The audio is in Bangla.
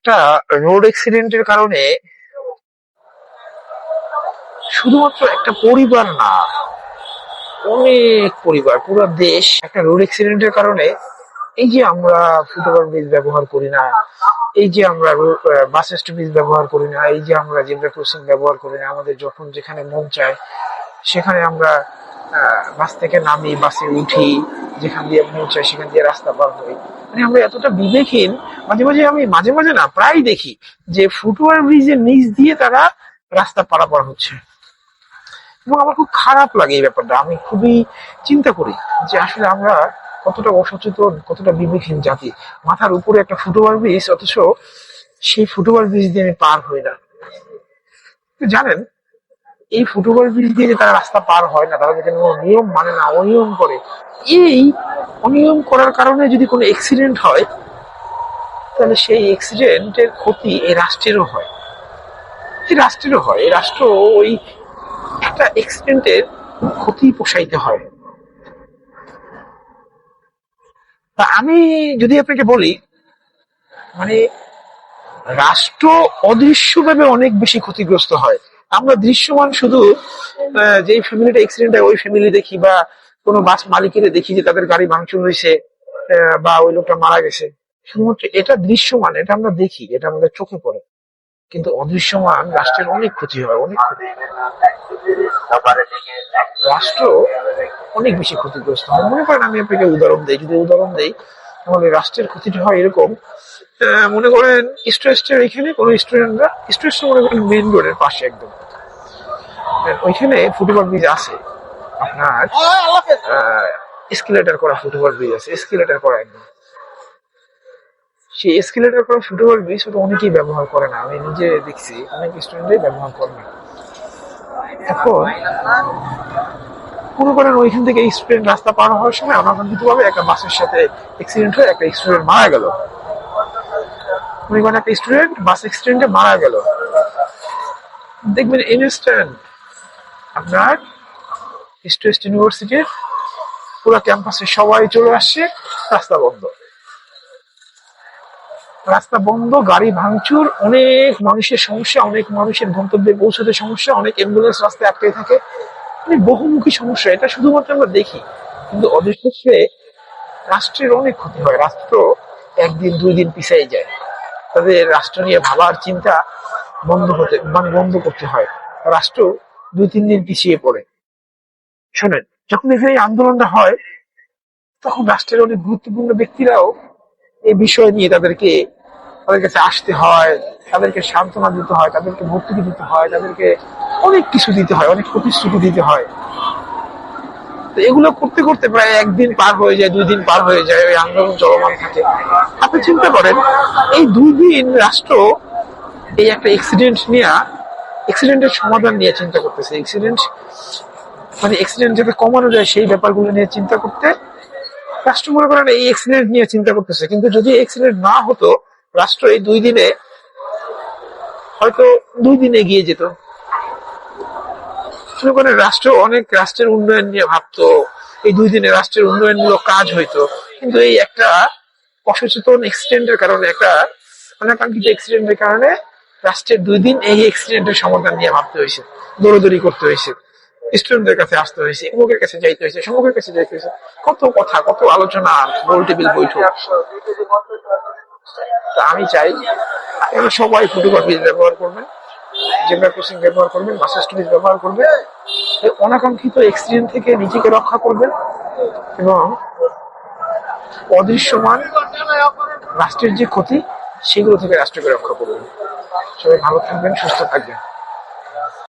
একটা রোড অ্যাক্সিডেন্টের কারণে শুধুমাত্র একটা পরিবার না, অনেক পরিবার, পুরো দেশ একটা রোড অ্যাক্সিডেন্টের কারণে, এই যে আমরা ফুটওভার ব্রিজ ব্যবহার করি না, এই যে আমরা বাস স্টপেজ ব্যবহার করি না, এই যে আমরা জেব্রা ক্রসিং ব্যবহার করি না, আমাদের যখন যেখানে মন চায় সেখানে আমরা বাস থেকে নামি, বাসে উঠি, যেখান দিয়ে মন চায় সেখান দিয়ে রাস্তা পার হই। মানে আমরা এতটা বিবেকহীন, মাঝে মাঝে না প্রায় দেখি যে ফুটওভার ব্রিজের নিচ দিয়ে তারা রাস্তা পারাপার হচ্ছে, এবং আমার খুব খারাপ লাগে এই ব্যাপারটা। আমি খুবই চিন্তা করি যে আসলে আমরা কতটা অসচেতন, কতটা বিবেকহীন জাতি। মাথার উপরে একটা ফুটওভার ব্রিজ, অথচ সেই ফুটওভার ব্রিজ দিয়ে আমি পার হই না। জানেন, এই ফুটওভার ব্রিজ দিয়ে যে তারা রাস্তা পার হয় না, তারা যদি কোনো নিয়ম মানে না, অনিয়ম করে, এই অনিয়ম করার কারণে যদি কোনো অ্যাক্সিডেন্ট হয়, তাহলে সেই অ্যাক্সিডেন্টের ক্ষতি এই রাষ্ট্রেরও হয়। এই রাষ্ট্র ওই একটা অ্যাক্সিডেন্টের ক্ষতি পোষাইতে হয়। তা আমি যদি আপনাকে বলি, মানে রাষ্ট্র অদৃশ্যভাবে অনেক বেশি ক্ষতিগ্রস্ত হয়। আমরা দৃশ্যমান শুধু যেই ফ্যামিলিটা অ্যাক্সিডেন্ট হয় ওই ফ্যামিলি দেখি, বা কোনো বাস মালিকের দেখি যে তাদের গাড়ি ভাঙচুর হয়েছে, বা ওই লোকটা মারা গেছে। শুধুমাত্র এটা দৃশ্যমান, এটা আমরা দেখি, এটা আমাদের চোখে পড়ে, কিন্তু অদৃশ্যমান রাষ্ট্রের অনেক ক্ষতি হয়, অনেক ক্ষতি। রাষ্ট্র অনেক বেশি ক্ষতিগ্রস্ত হয়। মনে করেন, আমি আপনাকে উদাহরণ দেই, তাহলে রাষ্ট্রের ক্ষতিটা হয় এরকম। মনে করেন স্টুডেন্টের এখানে কোনো স্টুডেন্টরা, মনে করেন মেইন রোডের পাশে একদম, ওইখানে ফুটওভার ব্রিজ আছে, আপনার এসকেলেটর করা ফুটওভার ব্রিজ আছে, এসকেলেটর করা একদম। সেই এসকেলেটর করা ফুটওভার ব্রিজ ওটা অনেকেই ব্যবহার করে না, আমি নিজে দেখছি অনেক স্টুডেন্টই ব্যবহার করে না। এখন মনে করেন ওইখান থেকে স্টুডেন্ট রাস্তা পার হওয়ার সময় অনাকাঙ্ক্ষিত ভাবে একটা বাসের সাথে অ্যাক্সিডেন্ট হয়ে একটা স্টুডেন্ট মারা গেল। মনে করেন একটা স্টুডেন্ট বাস অ্যাক্সিডেন্টে মারা গেল, দেখবেন ইনস্ট্যান্ট আপনার স্টেট ইউনিভার্সিটির পুরো ক্যাম্পাসে সবাই চলে আসছে, রাস্তা বন্ধ, গাড়ি ভাঙচুর, অনেক মানুষের সমস্যা, অনেক মানুষের গন্তব্যে পৌঁছাতে সমস্যা, অনেক অ্যাম্বুলেন্স রাস্তায় আটকে থাকে, মানে বহুমুখী সমস্যা। এটা শুধুমাত্র আমরা দেখি, কিন্তু অদৃশ্যে রাষ্ট্রের অনেক ক্ষতি হয়। রাষ্ট্র একদিন দুই দিন পিছিয়ে যায়, তাদের রাষ্ট্র নিয়ে ভাবার চিন্তা বন্ধ করতে হয়, রাষ্ট্র 2-3 দিন পিছিয়ে পড়ে। শোনেন, যখন এখানে এই আন্দোলনটা হয়, তখন রাষ্ট্রের অনেক গুরুত্বপূর্ণ ব্যক্তিরাও এই বিষয় নিয়ে তাদের কাছে আসতে হয়, তাদেরকে সান্ত্বনা দিতে হয়, তাদেরকে ভর্তুকি দিতে হয়, তাদেরকে অনেক কিছু দিতে হয়, অনেক প্রতিশ্রুতি দিতে হয়। তো এগুলো করতে করতে প্রায় একদিন পার হয়ে যায়, 2 দিন পার হয়ে যায়, ওই আন্দোলন চলমান থাকে। আপনি চিন্তা করেন, এই 2 দিন রাষ্ট্র এই একটা অ্যাক্সিডেন্টের সমাধান নিয়ে চিন্তা করতেছে, অ্যাক্সিডেন্ট যাতে কমানো যায় সেই ব্যাপারগুলো নিয়ে চিন্তা করতে রাষ্ট্র, মনে করেন এই অ্যাক্সিডেন্ট নিয়ে চিন্তা করতেছে। কিন্তু যদি অ্যাক্সিডেন্ট না হতো, রাষ্ট্র এই 2 দিনে হয়তো 2 দিন এগিয়ে যেত। মনে করেন রাষ্ট্রের উন্নয়ন নিয়ে ভাবতো, এই 2 দিনে রাষ্ট্রের উন্নয়নমূলক কাজ হইতো। কিন্তু এই একটা অসচেতন অ্যাক্সিডেন্টের কারণে, একটা অনাকাঙ্ক্ষিত অ্যাক্সিডেন্টের কারণে রাষ্ট্রের 2 দিন এই অ্যাক্সিডেন্টের সমাধান নিয়ে ভাবতে হয়েছে, দৌড়াদৌড়ি করতে হয়েছে, স্টুডেন্টদের কাছে আসতে হয়েছে, অমুকের কাছে যাইতে হয়েছে, সমুখের কাছে যাইতে হয়েছে, কত কথা, কত আলোচনা, গোল টেবিল বৈঠক। তা আমি চাই আপনারা সবাই ফুটওভার ব্রিজ ব্যবহার করবেন, জেব্রা ক্রসিং ব্যবহার করবেন, বাস স্টপেজ ব্যবহার করবেন, অনাকাঙ্ক্ষিত অ্যাক্সিডেন্ট থেকে নিজেকে রক্ষা করবেন, এবং অদৃশ্যমান রাষ্ট্রের যে ক্ষতি সেগুলো থেকে রাষ্ট্রকে রক্ষা করবেন। সবাই ভালো থাকবেন, সুস্থ থাকবেন।